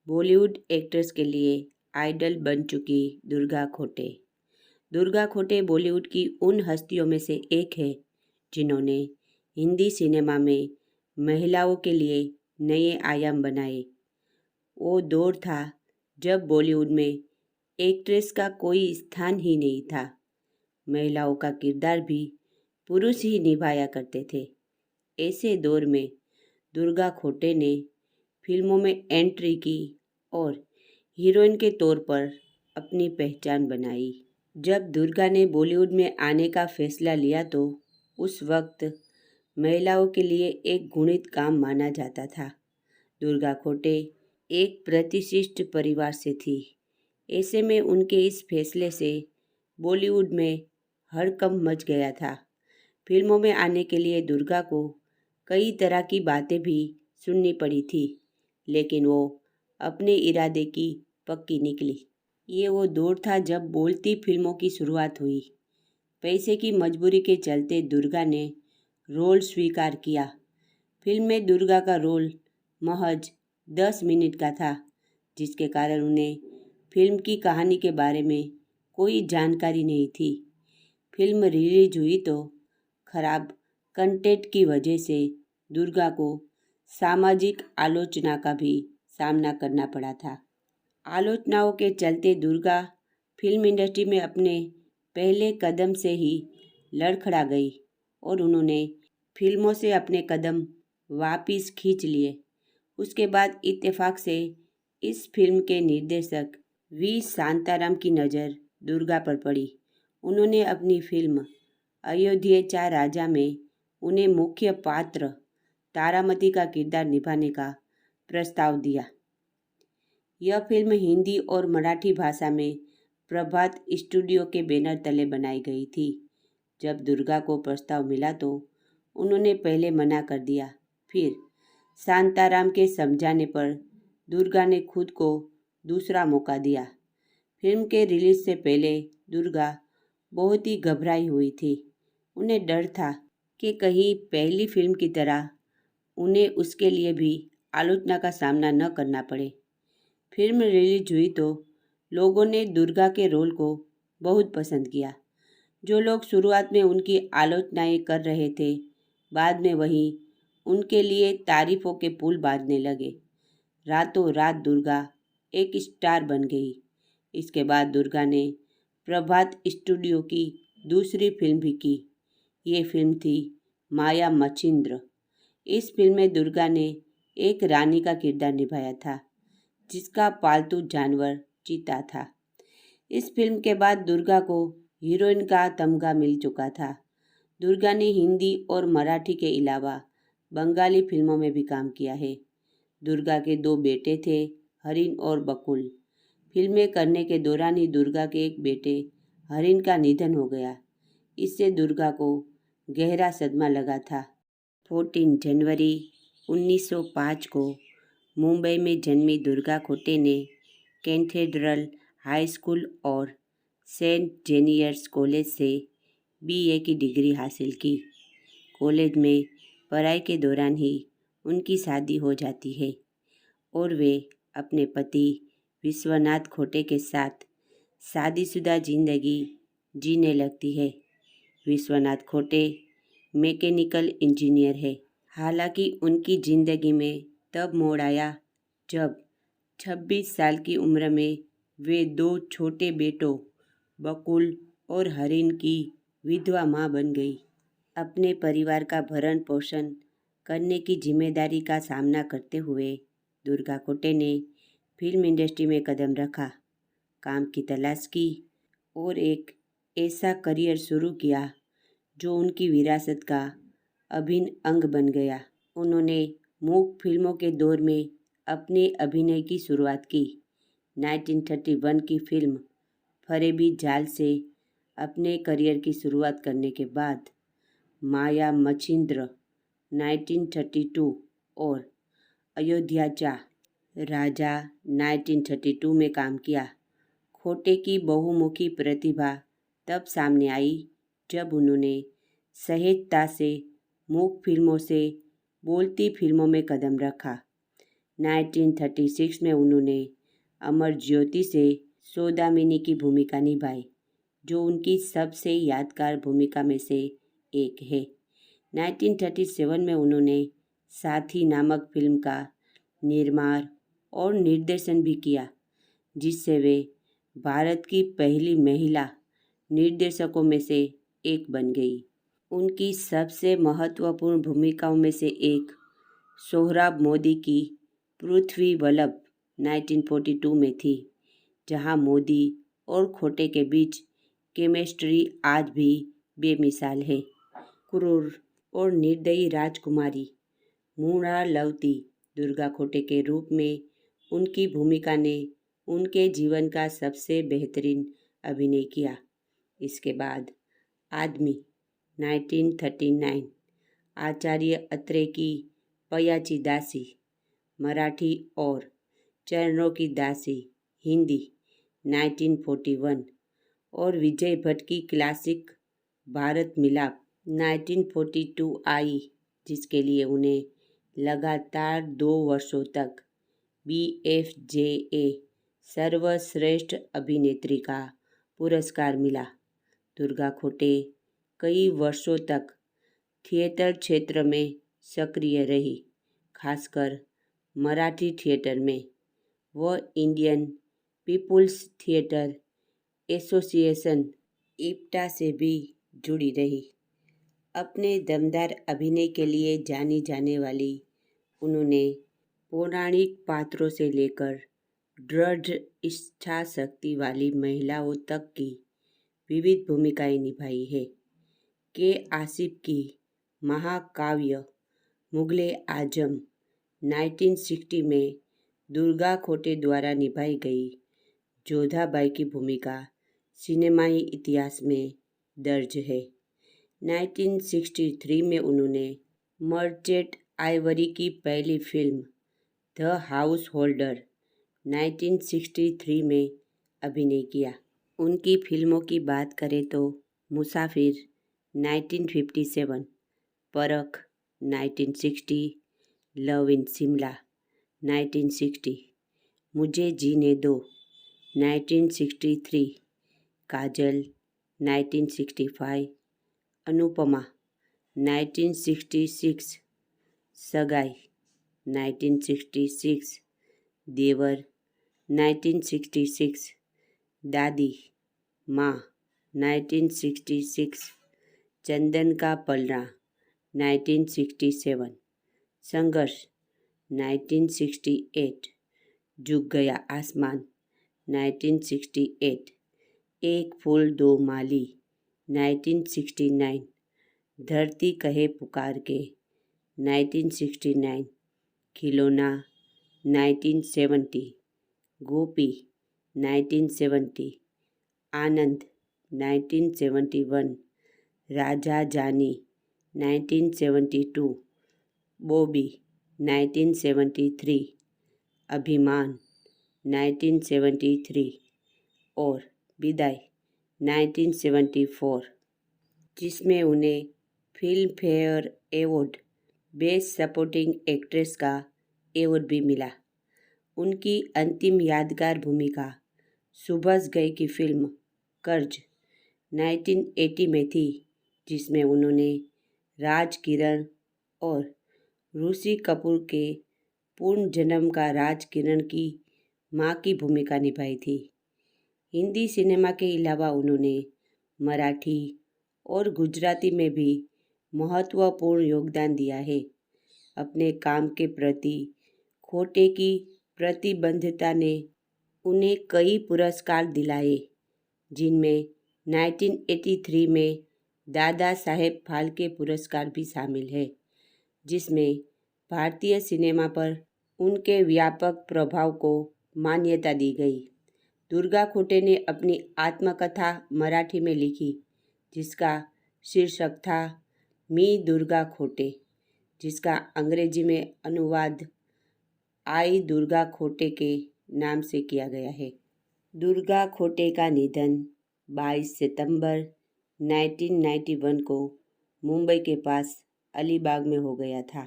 Bollywood actress के लिए idol बन चुकी दुर्गा खोटे। दुर्गा खोटे बॉलीवुड की उन हस्तियों में से एक है जिन्होंने हिंदी सिनेमा में महिलाओं के लिए नए आयाम बनाए। वो दौर था जब बॉलीवुड में एक्ट्रेस का कोई स्थान ही नहीं था। महिलाओं का किरदार भी पुरुष ही निभाया करते थे। ऐसे दौर में दुर्गा खोटे ने फिल्मों में एंट्री की और हीरोइन के तौर पर अपनी पहचान बनाई। जब दुर्गा ने बॉलीवुड में आने का फैसला लिया तो उस वक्त महिलाओं के लिए एक गुणित काम माना जाता था। दुर्गा खोटे एक प्रतिष्ठित परिवार से थी। ऐसे में उनके इस फैसले से बॉलीवुड में हड़कंप मच गया था। फिल्मों में आने के लिए दुर्गा को कई तरह की बातें भी सुननी पड़ी थी, लेकिन वो अपने इरादे की पक्की निकली। ये वो दौर था जब बोलती फिल्मों की शुरुआत हुई। पैसे की मजबूरी के चलते दुर्गा ने रोल स्वीकार किया। फिल्म में दुर्गा का रोल महज 10 मिनट का था, जिसके कारण उन्हें फिल्म की कहानी के बारे में कोई जानकारी नहीं थी। फिल्म रिलीज हुई तो खराब कंटेंट की वजह से दुर्गा को सामाजिक आलोचना का भी सामना करना पड़ा था। आलोचनाओं के चलते दुर्गा फिल्म इंडस्ट्री में अपने पहले कदम से ही लड़खड़ा गई और उन्होंने फिल्मों से अपने कदम वापस खींच लिए। उसके बाद इत्तेफाक से इस फिल्म के निर्देशक वी शांताराम की नज़र दुर्गा पर पड़ी। उन्होंने अपनी फिल्म अयोध्येचा राजा में उन्हें मुख्य पात्र तारामती का किरदार निभाने का प्रस्ताव दिया। यह फिल्म हिंदी और मराठी भाषा में प्रभात स्टूडियो के बैनर तले बनाई गई थी। जब दुर्गा को प्रस्ताव मिला तो उन्होंने पहले मना कर दिया। फिर शांताराम के समझाने पर दुर्गा ने खुद को दूसरा मौका दिया। फिल्म के रिलीज से पहले दुर्गा बहुत ही घबराई हुई थी। उन्हें डर था कि कहीं पहली फिल्म की तरह उन्हें उसके लिए भी आलोचना का सामना न करना पड़े। फिल्म रिलीज हुई तो लोगों ने दुर्गा के रोल को बहुत पसंद किया। जो लोग शुरुआत में उनकी आलोचनाएं कर रहे थे, बाद में वही उनके लिए तारीफों के पुल बांधने लगे। रातों रात दुर्गा एक स्टार बन गई। इसके बाद दुर्गा ने प्रभात स्टूडियो की दूसरी फिल्म भी की। ये फिल्म थी माया मच्छिंद्र। इस फिल्म में दुर्गा ने एक रानी का किरदार निभाया था, जिसका पालतू जानवर चीता था। इस फिल्म के बाद दुर्गा को हीरोइन का तमगा मिल चुका था। दुर्गा ने हिंदी और मराठी के अलावा बंगाली फिल्मों में भी काम किया है। दुर्गा के 2 बेटे थे, हरिन और बकुल। फिल्में करने के दौरान ही दुर्गा के एक बेटे हरिन का निधन हो गया। इससे दुर्गा को गहरा सदमा लगा था। 14 जनवरी 1905 को मुंबई में जन्मी दुर्गा खोटे ने कैथेड्रल हाई स्कूल और सेंट जेवियर्स कॉलेज से बीए की डिग्री हासिल की। कॉलेज में पढ़ाई के दौरान ही उनकी शादी हो जाती है और वे अपने पति विश्वनाथ खोटे के साथ शादीशुदा जिंदगी जीने लगती है। विश्वनाथ खोटे मैकेनिकल इंजीनियर है। हालांकि उनकी ज़िंदगी में तब मोड़ आया जब 26 साल की उम्र में वे 2 छोटे बेटों बकुल और हरिन की विधवा माँ बन गई। अपने परिवार का भरण पोषण करने की जिम्मेदारी का सामना करते हुए दुर्गा खोटे ने फिल्म इंडस्ट्री में कदम रखा, काम की तलाश की और एक ऐसा करियर शुरू किया जो उनकी विरासत का अभिन्न अंग बन गया। उन्होंने मूक फिल्मों के दौर में अपने अभिनय की शुरुआत की। 1931 की फिल्म फरेबी जाल से अपने करियर की शुरुआत करने के बाद माया मच्छिंद्र 1932 और अयोध्याचा राजा 1932 में काम किया। खोटे की बहुमुखी प्रतिभा तब सामने आई जब उन्होंने सहजता से मूक फिल्मों से बोलती फिल्मों में कदम रखा। 1936 में उन्होंने अमर ज्योति से सौदामिनी की भूमिका निभाई, जो उनकी सबसे यादगार भूमिका में से एक है। 1937 में उन्होंने साथी नामक फिल्म का निर्माण और निर्देशन भी किया, जिससे वे भारत की पहली महिला निर्देशकों में से एक बन गई। उनकी सबसे महत्वपूर्ण भूमिकाओं में से एक सोहराब मोदी की पृथ्वी वल्लभ 1942 में थी, जहां मोदी और खोटे के बीच केमिस्ट्री आज भी बेमिसाल है। क्रूर और निर्दयी राजकुमारी मृणालवती दुर्गा खोटे के रूप में उनकी भूमिका ने उनके जीवन का सबसे बेहतरीन अभिनय किया। इसके बाद आदमी 1939, आचार्य अत्रे की पयाची दासी मराठी और चरणों की दासी हिंदी 1941 और विजय भट्ट की क्लासिक भारत मिलाप 1942 आई, जिसके लिए उन्हें लगातार 2 वर्षों तक BFJA सर्वश्रेष्ठ अभिनेत्री का पुरस्कार मिला। दुर्गा खोटे कई वर्षों तक थिएटर क्षेत्र में सक्रिय रही, खासकर मराठी थिएटर में। वह Indian People's Theatre Association IPTA से भी जुड़ी रही। अपने दमदार अभिनय के लिए जानी जाने वाली उन्होंने पौराणिक पात्रों से लेकर दृढ़ इच्छा शक्ति वाली महिलाओं तक की विविध भूमिकाएं निभाई है। के आसिफ की महाकाव्य मुगले आजम 1960 में दुर्गा खोटे द्वारा निभाई गई जोधाबाई की भूमिका सिनेमाई इतिहास में दर्ज है। 1963 में उन्होंने मर्चेंट आइवरी की पहली फिल्म द हाउस होल्डर 1963 में अभिनय किया। उनकी फिल्मों की बात करें तो मुसाफिर 1957, परख 1960, लव इन शिमला 1960, मुझे जीने दो 1963, काजल 1965, अनुपमा 1966, सगाई 1966, देवर 1966, दादी माँ 1966, चंदन का पलड़ा 1967, संघर्ष 1968, झुक गया आसमान 1968, एक फूल दो माली 1969, धरती कहे पुकार के 1969, खिलौना 1970, गोपी 1970, आनंद 1971, राजा जानी 1972, बॉबी 1973, अभिमान 1973 और विदाई 1974, जिसमें उन्हें film fair award best supporting actress का अवार्ड भी मिला। उनकी अंतिम यादगार भूमिका सुभाष घई की फिल्म कर्ज 1980 में थी, जिसमें उन्होंने राज किरण और ऋषि कपूर के पूर्ण जन्म का राज किरण की मां की भूमिका निभाई थी। हिंदी सिनेमा के अलावा उन्होंने मराठी और गुजराती में भी महत्वपूर्ण योगदान दिया है। अपने काम के प्रति खोटे की प्रतिबद्धता ने उन्हें कई पुरस्कार दिलाए, जिनमें 1983 में दादा साहेब फाल्के पुरस्कार भी शामिल है, जिसमें भारतीय सिनेमा पर उनके व्यापक प्रभाव को मान्यता दी गई। दुर्गा खोटे ने अपनी आत्मकथा मराठी में लिखी, जिसका शीर्षक था मी दुर्गा खोटे, जिसका अंग्रेजी में अनुवाद आई दुर्गा खोटे के नाम से किया गया है। दुर्गा खोटे का निधन 22 सितंबर 1991 को मुंबई के पास अलीबाग में हो गया था।